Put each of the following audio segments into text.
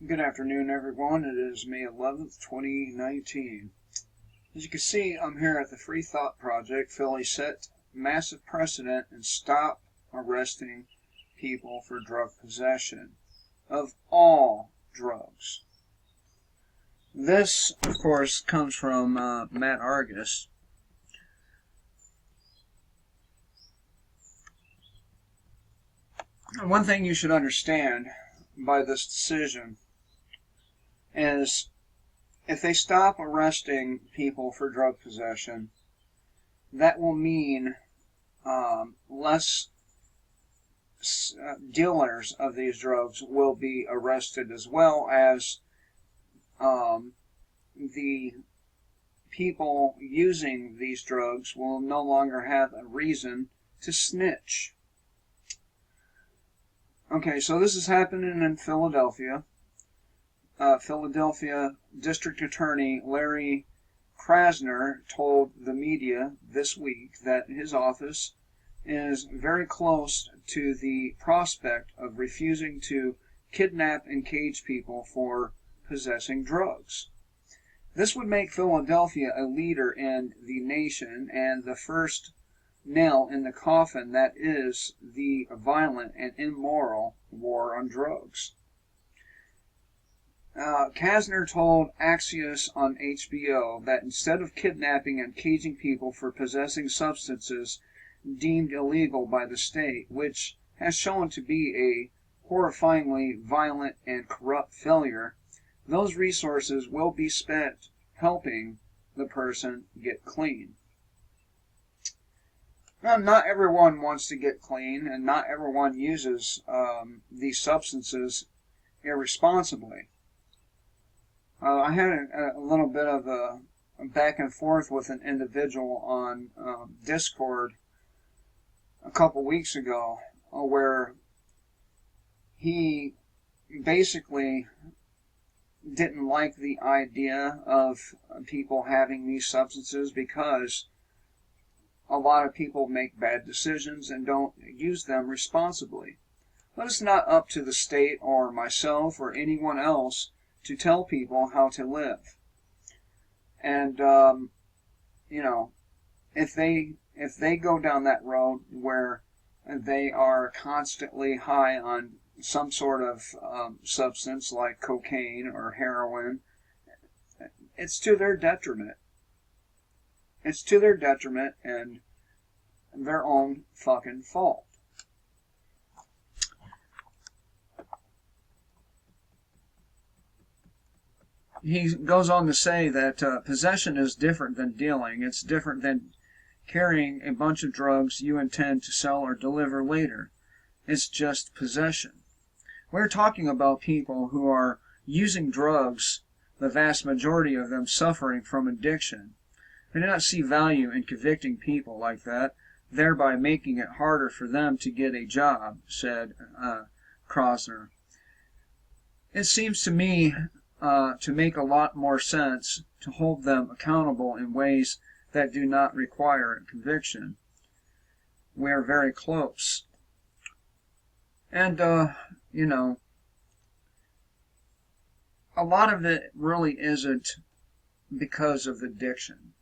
Good afternoon, everyone. It is May 11th, 2019. As you can see, I'm here at the Free Thought Project. Philly set massive precedent and stop arresting people for drug possession of all drugs. This, of course, comes from Matt Argus. One thing you should understand by this decision is if they stop arresting people for drug possession, that will mean less dealers of these drugs will be arrested, as well as the people using these drugs will no longer have a reason to snitch. Okay, so this is happening in Philadelphia. Philadelphia District Attorney Larry Krasner told the media this week that his office is very close to the prospect of refusing to kidnap and cage people for possessing drugs. This would make Philadelphia a leader in the nation and the first nail in the coffin that is the violent and immoral war on drugs. Kasner told Axios on HBO that instead of kidnapping and caging people for possessing substances deemed illegal by the state, which has shown to be a horrifyingly violent and corrupt failure, those resources will be spent helping the person get clean. Now, not everyone wants to get clean, and not everyone uses these substances irresponsibly. I had a little bit of a back and forth with an individual on Discord a couple weeks ago, where he basically didn't like the idea of people having these substances because a lot of people make bad decisions and don't use them responsibly. But it's not up to the state or myself or anyone else to tell people how to live. And if they go down that road where they are constantly high on some sort of substance like cocaine or heroin, it's to their detriment. It's to their detriment and their own fucking fault. He goes on to say that possession is different than dealing. It's different than carrying a bunch of drugs you intend to sell or deliver later. It's just possession. We're talking about people who are using drugs, the vast majority of them suffering from addiction. I do not see value in convicting people like that, thereby making it harder for them to get a job, said Krasner. It seems to me to make a lot more sense to hold them accountable in ways that do not require a conviction. We're very close. And, a lot of it really isn't because of addiction.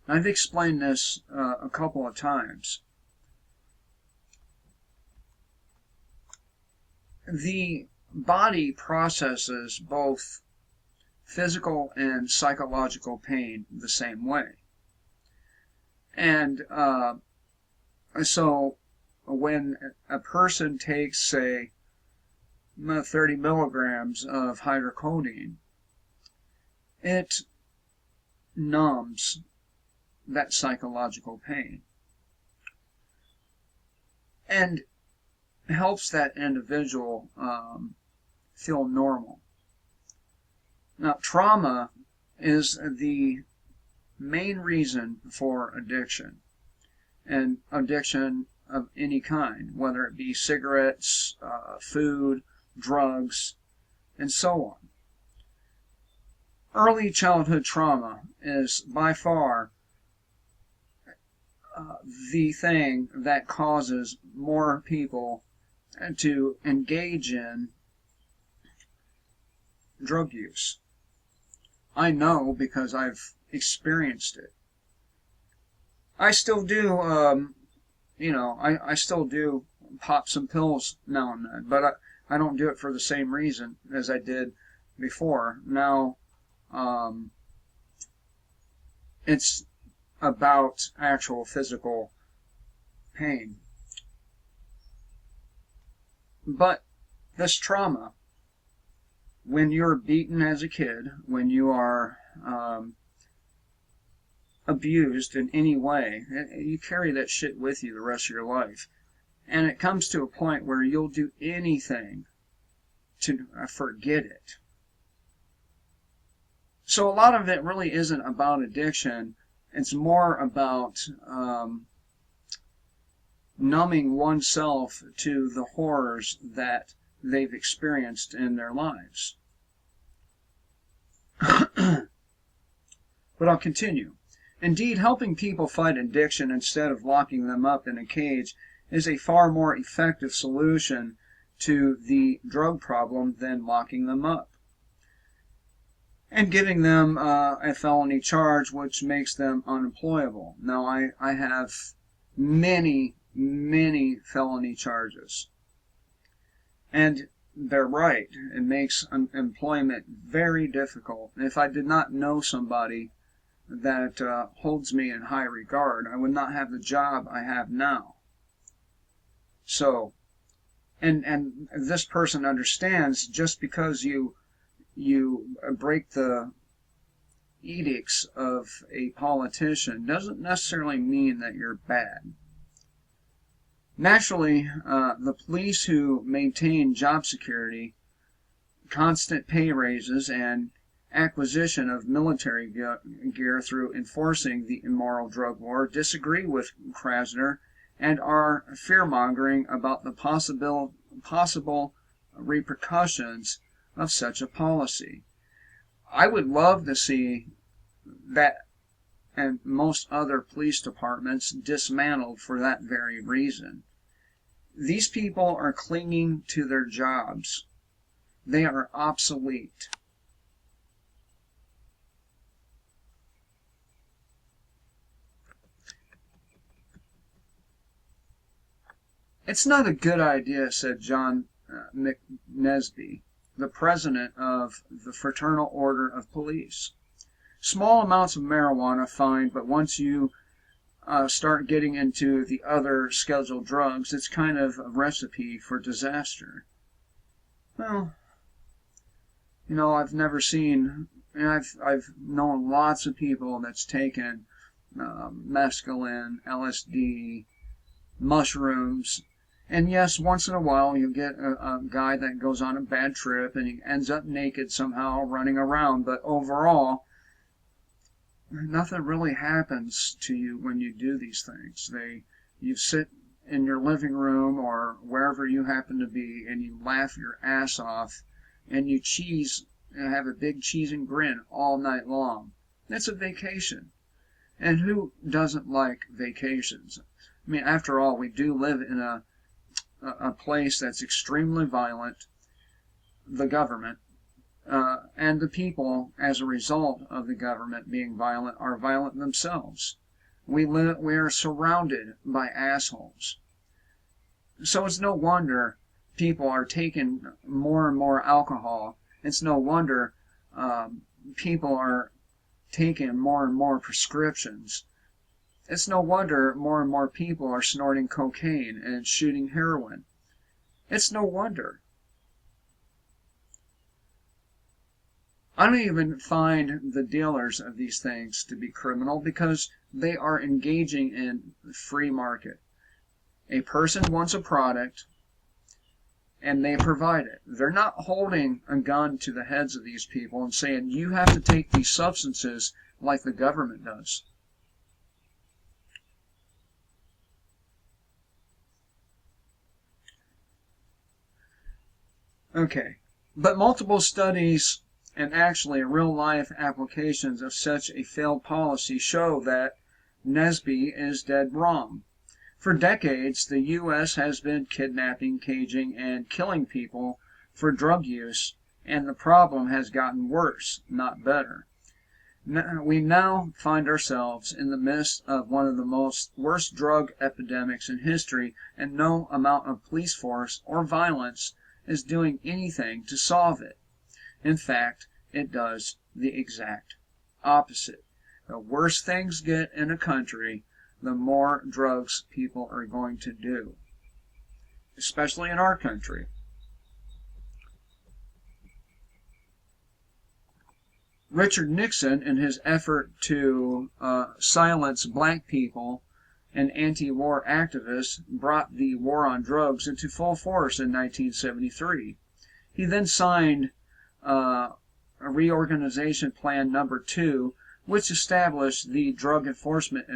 I've explained this a couple of times. The body processes both physical and psychological pain the same way. And so when a person takes, say, 30 milligrams of hydrocodone, it numbs that psychological pain and helps that individual feel normal. Now, trauma is the main reason for addiction, and addiction of any kind, whether it be cigarettes, food, drugs, and so on. Early childhood trauma is by far the thing that causes more people to engage in drug use. I know because I've experienced it. I still do, I still do pop some pills now and then, but I don't do it for the same reason as I did before. Now, it's about actual physical pain. But this trauma, when you're beaten as a kid, when you are abused in any way, you carry that shit with you the rest of your life. And it comes to a point where you'll do anything to forget it. So a lot of it really isn't about addiction. It's more about numbing oneself to the horrors that they've experienced in their lives. But I'll continue. Indeed, helping people fight addiction instead of locking them up in a cage is a far more effective solution to the drug problem than locking them up and giving them a felony charge which makes them unemployable. Now, I have many felony charges, and they're right. It makes employment very difficult. If I did not know somebody that holds me in high regard, I would not have the job I have now. So, and this person understands, just because you break the edicts of a politician doesn't necessarily mean that you're bad. Naturally, the police who maintain job security, constant pay raises, and acquisition of military gear through enforcing the immoral drug war disagree with Krasner and are fear-mongering about the possible repercussions of such a policy. I would love to see that and most other police departments dismantled for that very reason. These people are clinging to their jobs. They are obsolete. It's not a good idea, said John McNesby, the president of the Fraternal Order of Police. Small amounts of marijuana, fine, but once you start getting into the other scheduled drugs, it's kind of a recipe for disaster. Well, I've never seen, I've known lots of people that's taken mescaline, LSD, mushrooms. And yes, once in a while you get a guy that goes on a bad trip and he ends up naked somehow running around. But overall, nothing really happens to you when you do these things. You sit in your living room or wherever you happen to be and you laugh your ass off and you have a big cheese and grin all night long. It's a vacation. And who doesn't like vacations? I mean, after all, we do live in a place that's extremely violent, the government, and the people, as a result of the government being violent, are violent themselves. We are surrounded by assholes. So it's no wonder people are taking more and more alcohol. It's no wonder people are taking more and more prescriptions. It's no wonder more and more people are snorting cocaine and shooting heroin. It's no wonder. I don't even find the dealers of these things to be criminal because they are engaging in free market. A person wants a product and they provide it. They're not holding a gun to the heads of these people and saying, you have to take these substances like the government does. Okay, but multiple studies and actually real-life applications of such a failed policy show that Nesby is dead wrong. For decades, the U.S. has been kidnapping, caging, and killing people for drug use and the problem has gotten worse, not better. We now find ourselves in the midst of one of the worst drug epidemics in history, and no amount of police force or violence is doing anything to solve it. In fact, it does the exact opposite. The worse things get in a country, the more drugs people are going to do, especially in our country. Richard Nixon, in his effort to silence black people and anti-war activists, brought the war on drugs into full force in 1973. He then signed a Reorganization Plan Number 2, which established the Drug Enforcement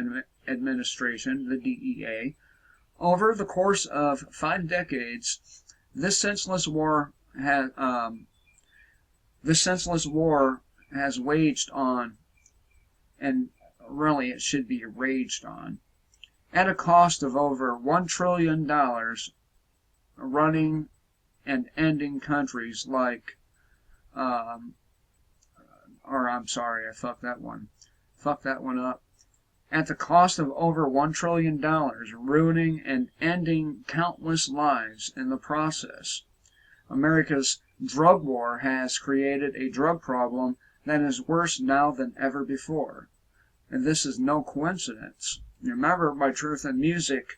Administration, the DEA. Over the course of 5 decades, this senseless war has waged on, and really it should be raged on, at a cost of over $1 trillion, running and ending countries like, I'm sorry, I fucked that one up. At the cost of over $1 trillion, ruining and ending countless lives in the process. America's drug war has created a drug problem that is worse now than ever before. And this is no coincidence. You remember my Truth in Music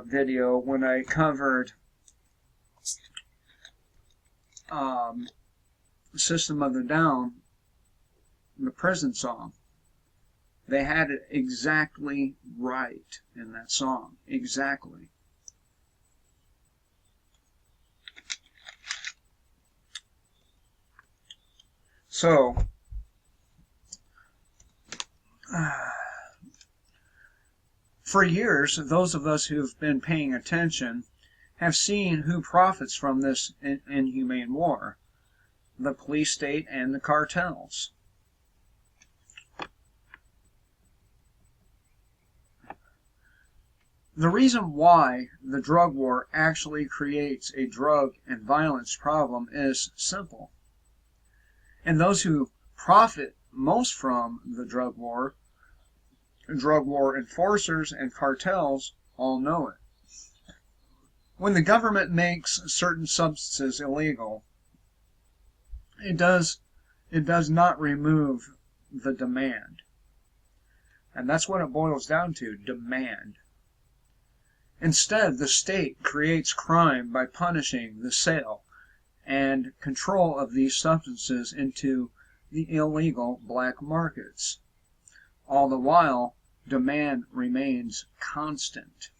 video when I covered System of a Down, the prison song. They had it exactly right in that song. Exactly. So, for years, those of us who've been paying attention have seen who profits from this inhumane war: the police state and the cartels. The reason why the drug war actually creates a drug and violence problem is simple. And those who profit most from the drug war enforcers and cartels, all know it. When the government makes certain substances illegal, it does not remove the demand. And that's what it boils down to: demand. Instead, the state creates crime by punishing the sale and control of these substances into the illegal black markets. All the while, demand remains constant.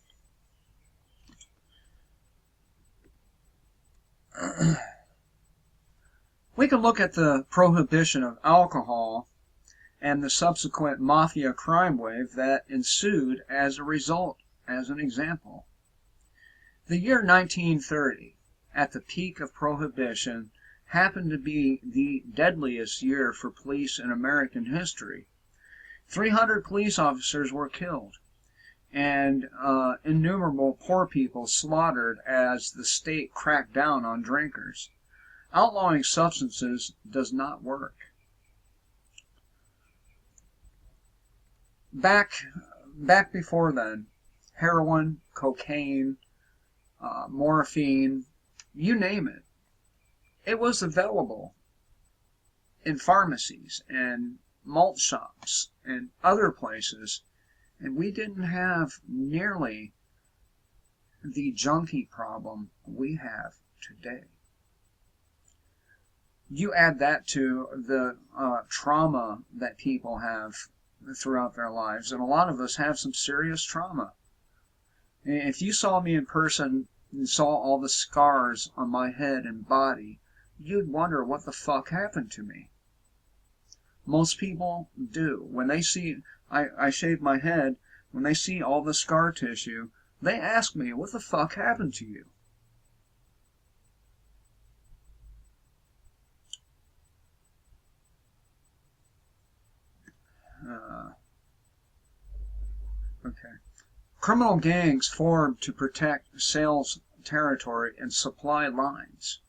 We can look at the prohibition of alcohol and the subsequent mafia crime wave that ensued as a result as an example. The year 1930, at the peak of prohibition, happened to be the deadliest year for police in American history. 300 police officers were killed, and innumerable poor people slaughtered as the state cracked down on drinkers. Outlawing substances does not work. Back before then, heroin, cocaine, morphine, you name it, it was available in pharmacies and malt shops and other places, and we didn't have nearly the junkie problem we have today. You add that to the trauma that people have throughout their lives, and a lot of us have some serious trauma. If you saw me in person and saw all the scars on my head and body, you'd wonder what the fuck happened to me. Most people do. When they see I shave my head, when they see all the scar tissue, they ask me, what the fuck happened to you? Okay. Criminal gangs formed to protect sales territory and supply lines.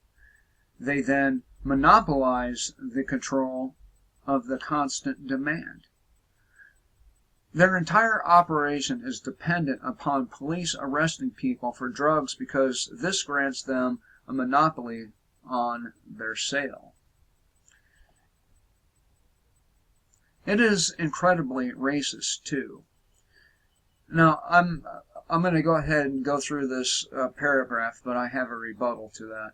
They then monopolize the control of the constant demand. Their entire operation is dependent upon police arresting people for drugs because this grants them a monopoly on their sale. It is incredibly racist, too. Now, I'm going to go ahead and go through this paragraph, but I have a rebuttal to that.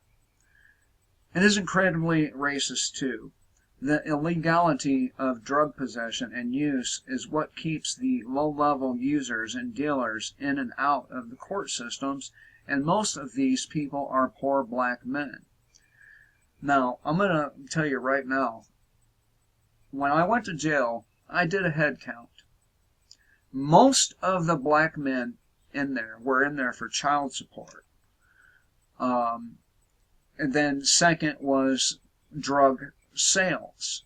It is incredibly racist, too. The illegality of drug possession and use is what keeps the low-level users and dealers in and out of the court systems, and most of these people are poor black men. Now, I'm going to tell you right now, when I went to jail, I did a head count. Most of the black men in there were in there for child support. And then second was drug sales.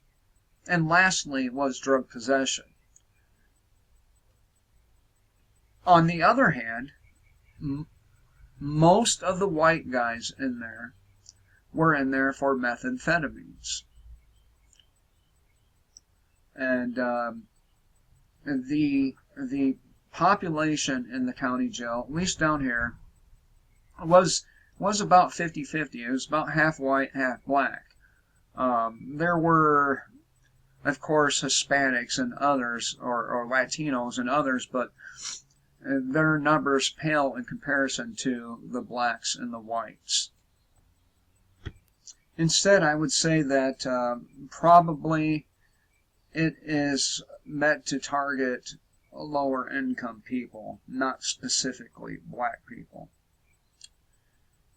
And lastly was drug possession. On the other hand, most of the white guys in there were in there for methamphetamines. And the population in the county jail, at least down here, was about 50-50. It was about half white, half black. There were, of course, Hispanics and others, or Latinos and others, but their numbers pale in comparison to the blacks and the whites. Instead, I would say that probably it is meant to target lower income people, not specifically black people.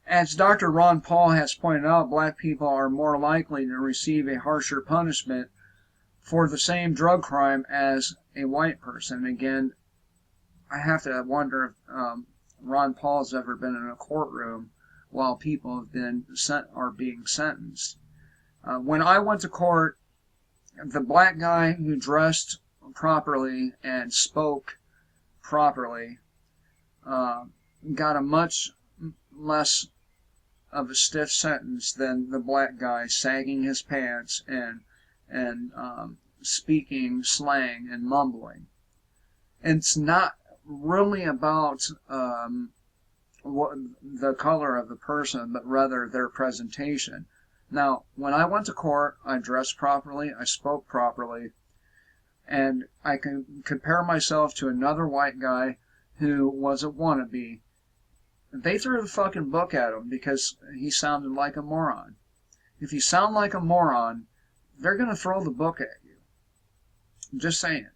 As Dr. Ron Paul has pointed out, black people are more likely to receive a harsher punishment for the same drug crime as a white person. Again, I have to wonder if Ron Paul's ever been in a courtroom while people have been are being sentenced. When I went to court, the black guy who dressed properly and spoke properly got a much less of a stiff sentence than the black guy sagging his pants and speaking slang and mumbling. It's not really about what the color of the person, but rather their presentation. Now, when I went to court, I dressed properly, I spoke properly, and I can compare myself to another white guy who was a wannabe. They threw the fucking book at him because he sounded like a moron. If you sound like a moron, they're going to throw the book at you. I'm just saying.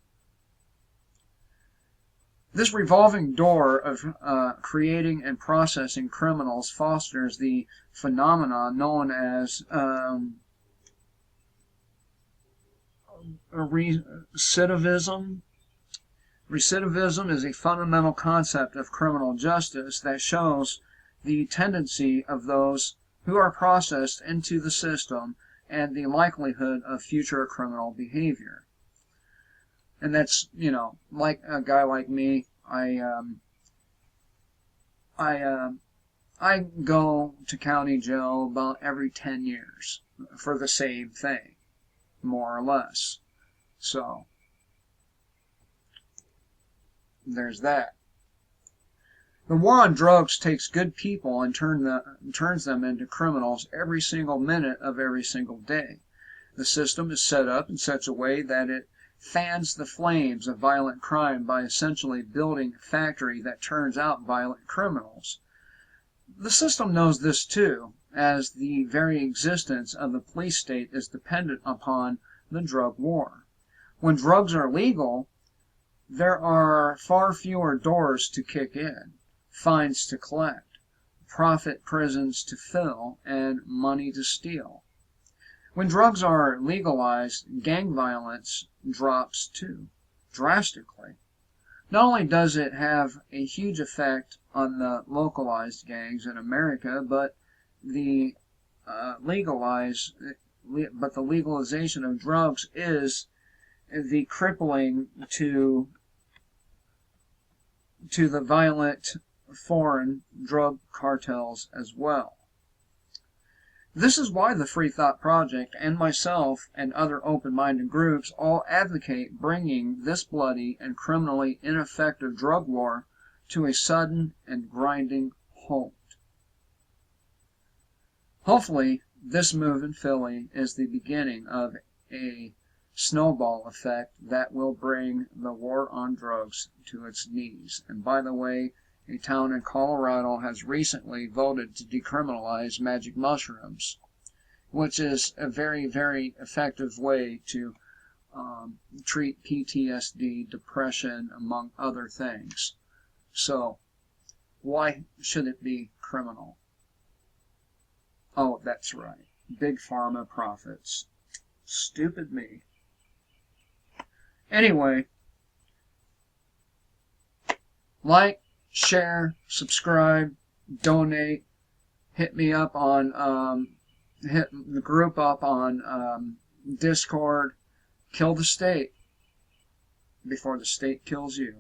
This revolving door of creating and processing criminals fosters the phenomenon known as recidivism. Recidivism is a fundamental concept of criminal justice that shows the tendency of those who are processed into the system and the likelihood of future criminal behavior. And that's, like a guy like me, I go to county jail about every 10 years for the same thing, more or less. So there's that. The war on drugs takes good people and turns them into criminals every single minute of every single day. The system is set up in such a way that it fans the flames of violent crime by essentially building a factory that turns out violent criminals. The system knows this too, as the very existence of the police state is dependent upon the drug war. When drugs are legal, there are far fewer doors to kick in, fines to collect, profit prisons to fill, and money to steal. When drugs are legalized, gang violence drops too, drastically. Not only does it have a huge effect on the localized gangs in America, but the legalization of drugs is the crippling to the violent foreign drug cartels as well. This is why the Free Thought Project and myself and other open-minded groups all advocate bringing this bloody and criminally ineffective drug war to a sudden and grinding halt. Hopefully, this move in Philly is the beginning of a snowball effect that will bring the war on drugs to its knees. And by the way, a town in Colorado has recently voted to decriminalize magic mushrooms, which is a very, very effective way to treat PTSD, depression, among other things. So, why should it be criminal? Oh, that's right. Big Pharma profits. Stupid me. Anyway, like, share, subscribe, donate, hit me up on, hit the group up on Discord. Kill the state before the state kills you.